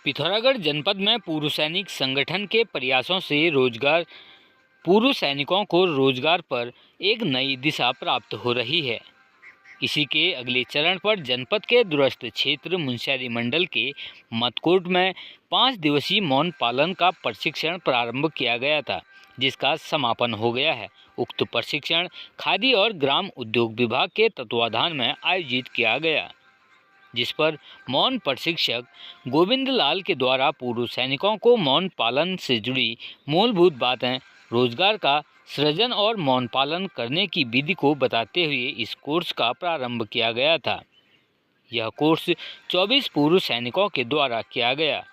पिथौरागढ़ जनपद में पूर्व सैनिक संगठन के प्रयासों से रोजगार पूर्व सैनिकों को रोजगार पर एक नई दिशा प्राप्त हो रही है। इसी के अगले चरण पर जनपद के दूरस्थ क्षेत्र मुनस्यारी मंडल के मतकोट में 5 दिवसीय मौन पालन का प्रशिक्षण प्रारंभ किया गया था, जिसका समापन हो गया है। उक्त प्रशिक्षण खादी और ग्राम उद्योग विभाग के तत्वाधान में आयोजित किया गया, जिस पर मौन प्रशिक्षक गोविंद लाल के द्वारा पूर्व सैनिकों को मौन पालन से जुड़ी मूलभूत बातें, रोजगार का सृजन और मौन पालन करने की विधि को बताते हुए इस कोर्स का प्रारंभ किया गया था। यह कोर्स 24 पूर्व सैनिकों के द्वारा किया गया।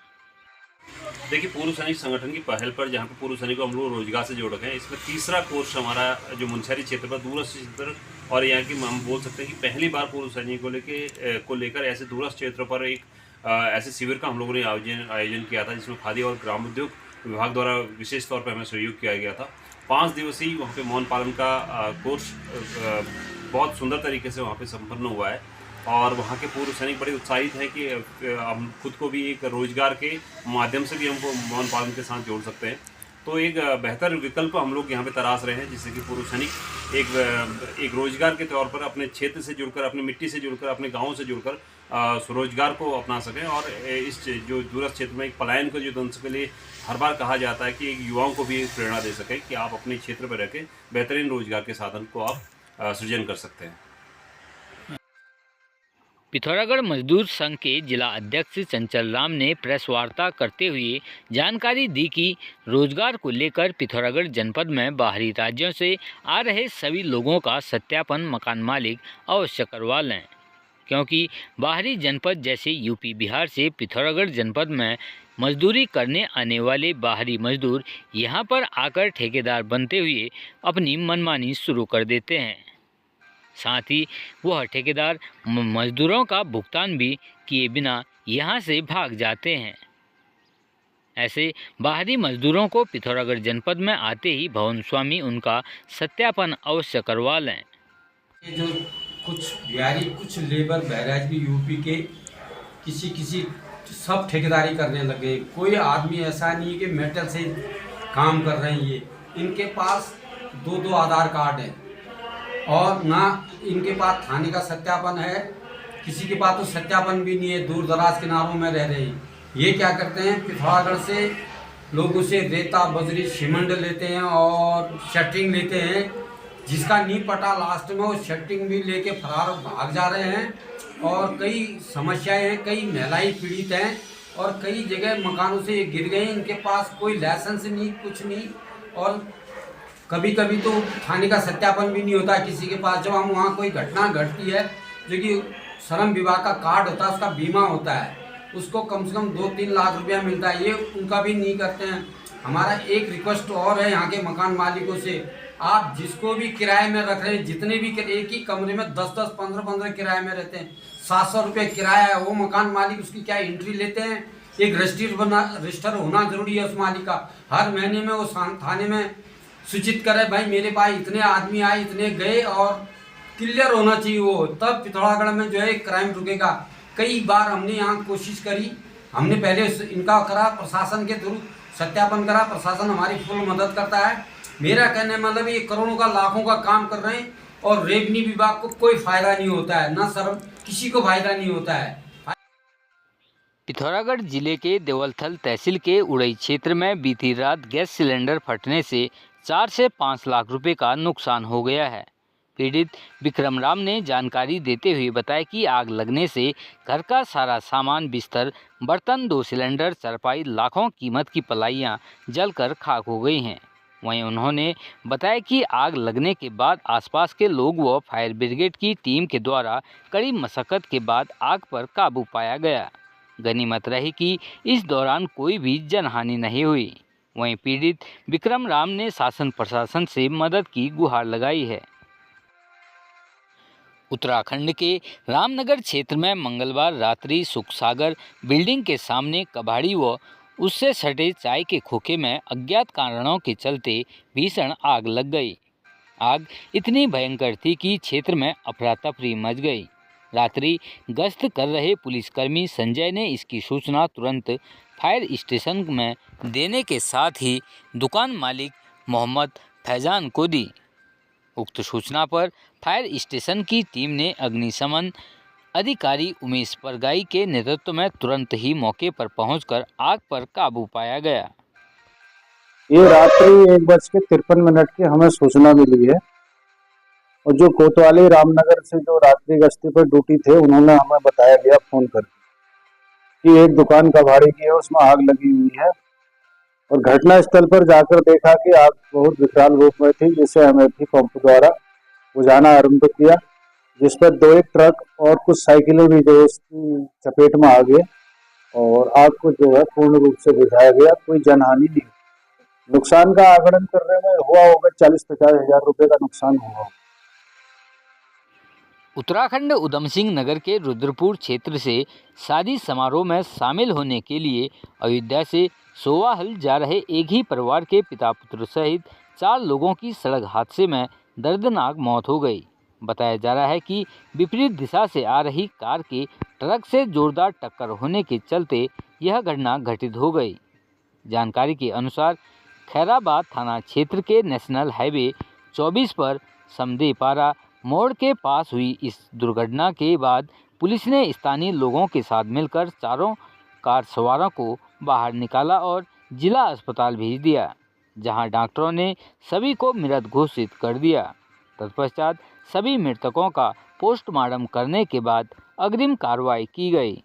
देखिए, पूर्व सैनिक संगठन की पहल पर जहाँ पे पूर्व सैनिकों को हम लोग रोजगार से जोड़ रखे हैं, इसमें तीसरा कोर्स हमारा जो मुनस्यारी क्षेत्र पर दूरस्थ क्षेत्र और यहाँ की हम बोल सकते हैं कि पहली बार पूर्व सैनिकों को लेकर ऐसे दूरस्थ क्षेत्रों पर एक ऐसे शिविर का हम लोगों ने आयोजन किया था, जिसमें खादी और ग्राम उद्योग विभाग द्वारा विशेष तौर पर हमें सहयोग किया गया था। 5 दिवसीय वहाँ पे मौन पालन का कोर्स बहुत सुंदर तरीके से वहाँ पे संपन्न हुआ है और वहाँ के पूर्व सैनिक बड़े उत्साहित हैं कि हम खुद को भी एक रोजगार के माध्यम से भी हमको मौन पालन के साथ जोड़ सकते हैं। तो एक बेहतर विकल्प हम लोग यहाँ पे तलाश रहे हैं, जिससे कि पूर्व सैनिक एक रोजगार के तौर पर अपने क्षेत्र से जुड़कर, अपनी मिट्टी से जुड़कर, अपने गाँव से जुड़कर स्वरोजगार को अपना सकें। और इस जो दूरस्थ क्षेत्र में एक पलायन को जो दंश के लिए हर बार कहा जाता है कि एक युवाओं को भी प्रेरणा दे सकें कि आप अपने क्षेत्र पर रह के बेहतरीन रोजगार के साधन को आप सृजन कर सकते हैं। पिथौरागढ़ मजदूर संघ के जिला अध्यक्ष चंचल राम ने प्रेस वार्ता करते हुए जानकारी दी कि रोजगार को लेकर पिथौरागढ़ जनपद में बाहरी राज्यों से आ रहे सभी लोगों का सत्यापन मकान मालिक अवश्य करवा लें, क्योंकि बाहरी जनपद जैसे यूपी बिहार से पिथौरागढ़ जनपद में मजदूरी करने आने वाले बाहरी मजदूर यहां पर आकर ठेकेदार बनते हुए अपनी मनमानी शुरू कर देते हैं। साथ ही वह ठेकेदार मजदूरों का भुगतान भी किए बिना यहां से भाग जाते हैं। ऐसे बाहरी मजदूरों को पिथौरागढ़ जनपद में आते ही भवन स्वामी उनका सत्यापन अवश्य करवा लें। ये जो कुछ बिहारी, कुछ लेबर बहराइच भी यूपी के किसी सब ठेकेदारी करने लगे। कोई आदमी ऐसा नहीं है कि मेटल से काम कर रहे हैं। ये इनके पास 2-2 आधार कार्ड हैं और ना इनके पास थाने का सत्यापन है, किसी के पास तो सत्यापन भी नहीं है। दूर दराज किनारों में रह रहे हैं। ये क्या करते हैं, पिथौरागढ़ से लोगों से रेता, बजरी, सीमेंट लेते हैं और शटरिंग लेते हैं, जिसका नहीं पता लास्ट में वो शटरिंग भी लेके फरार भाग जा रहे हैं। और कई समस्याएं हैं, कई महिलाएं पीड़ित हैं और कई जगह मकानों से गिर गए। इनके पास कोई लाइसेंस नहीं, कुछ नहीं। और कभी कभी तो थाने का सत्यापन भी नहीं होता किसी के पास। जब हम वहाँ कोई घटना घटती है, जो कि श्रम विभाग का कार्ड होता है, उसका बीमा होता है, उसको कम से कम 2-3 लाख रुपया मिलता है, ये उनका भी नहीं करते हैं। हमारा एक रिक्वेस्ट और है यहाँ के मकान मालिकों से, आप जिसको भी किराए में रख रहे हैं, जितने भी एक ही कमरे में 10-10, 15-15 किराए में रहते हैं, 700 रुपये किराया है। वो मकान मालिक उसकी क्या एंट्री लेते हैं? एक रजिस्टर होना जरूरी है उस मालिक का। हर महीने में वो थाने में सूचित करे, भाई मेरे पास इतने आदमी आए, इतने गए, और क्लियर होना चाहिए वो, तब पिथौरागढ़ में जो है क्राइम रुकेगा। कई बार हमने यहाँ कोशिश करी, हमने पहले इनका करा, प्रशासन के थ्रू सत्यापन करा, प्रशासन हमारी फुल मदद करता है। मेरा कहने मतलब ये करोड़ों का, लाखों का काम कर रहे हैं और रेवन्यू विभाग को कोई फायदा नहीं होता है, ना शर्म किसी को फायदा नहीं होता है। पिथौरागढ़ जिले के देवलथल तहसील के उड़ई क्षेत्र में बीती रात गैस सिलेंडर फटने से 4 से 5 लाख रुपए का नुकसान हो गया है। पीड़ित विक्रम राम ने जानकारी देते हुए बताया कि आग लगने से घर का सारा सामान, बिस्तर, बर्तन, 2 सिलेंडर, चारपाई, लाखों कीमत की पलाइयाँ जलकर खाक हो गई हैं। वहीं उन्होंने बताया कि आग लगने के बाद आसपास के लोग व फायर ब्रिगेड की टीम के द्वारा कड़ी मशक्कत के बाद आग पर काबू पाया गया। गनीमत रही कि इस दौरान कोई भी जनहानि नहीं हुई। वहीं पीड़ित विक्रम राम ने शासन प्रशासन से मदद की गुहार लगाई है। उत्तराखंड के रामनगर क्षेत्र में मंगलवार रात्रि सुखसागर बिल्डिंग के सामने कबाड़ी व उससे सटे चाय के खोखे में अज्ञात कारणों के चलते भीषण आग लग गई। आग इतनी भयंकर थी कि क्षेत्र में अफरा तफरी मच गई। रात्रि गश्त कर रहे पुलिसकर्मी संजय ने इसकी सूचना तुरंत फायर स्टेशन में देने के साथ ही दुकान मालिक मोहम्मद फैजान को दी। उक्त सूचना पर फायर स्टेशन की टीम ने अग्निशमन अधिकारी उमेश परगाई के नेतृत्व में तुरंत ही मौके पर पहुंचकर आग पर काबू पाया गया। ये रात्रि 1:53 की हमें सूचना मिली है और जो कोतवाली रामनगर से जो रात्रि गश्ती पर ड्यूटी थे उन्होंने हमें बताया गया फोन करके कि एक दुकान कबाड़ी की है, उसमें आग लगी हुई है। और घटना स्थल पर जाकर देखा कि आग बहुत विकराल रूप में थी, जिसे हमें भी पंप द्वारा बुझाना आरंभ किया, जिस पर 2 ट्रक और कुछ साइकिलें भी जो उसकी चपेट में आ गए और आग को जो है पूर्ण रूप से बुझाया गया। कोई जनहानि नहीं। नुकसान का आकलन करने में हुआ होगा 40-50 हजार रुपए का नुकसान हुआ। उत्तराखंड उधम सिंह नगर के रुद्रपुर क्षेत्र से शादी समारोह में शामिल होने के लिए अयोध्या से सोवाहल जा रहे एक ही परिवार के पिता पुत्र सहित 4 लोगों की सड़क हादसे में दर्दनाक मौत हो गई। बताया जा रहा है कि विपरीत दिशा से आ रही कार के ट्रक से जोरदार टक्कर होने के चलते यह घटना घटित हो गई। जानकारी के अनुसार खैराबाद थाना क्षेत्र के नेशनल हाईवे 24 पर समदेपारा मोड़ के पास हुई इस दुर्घटना के बाद पुलिस ने स्थानीय लोगों के साथ मिलकर चारों कार सवारों को बाहर निकाला और जिला अस्पताल भेज दिया, जहां डॉक्टरों ने सभी को मृत घोषित कर दिया। तत्पश्चात सभी मृतकों का पोस्टमार्टम करने के बाद अग्रिम कार्रवाई की गई।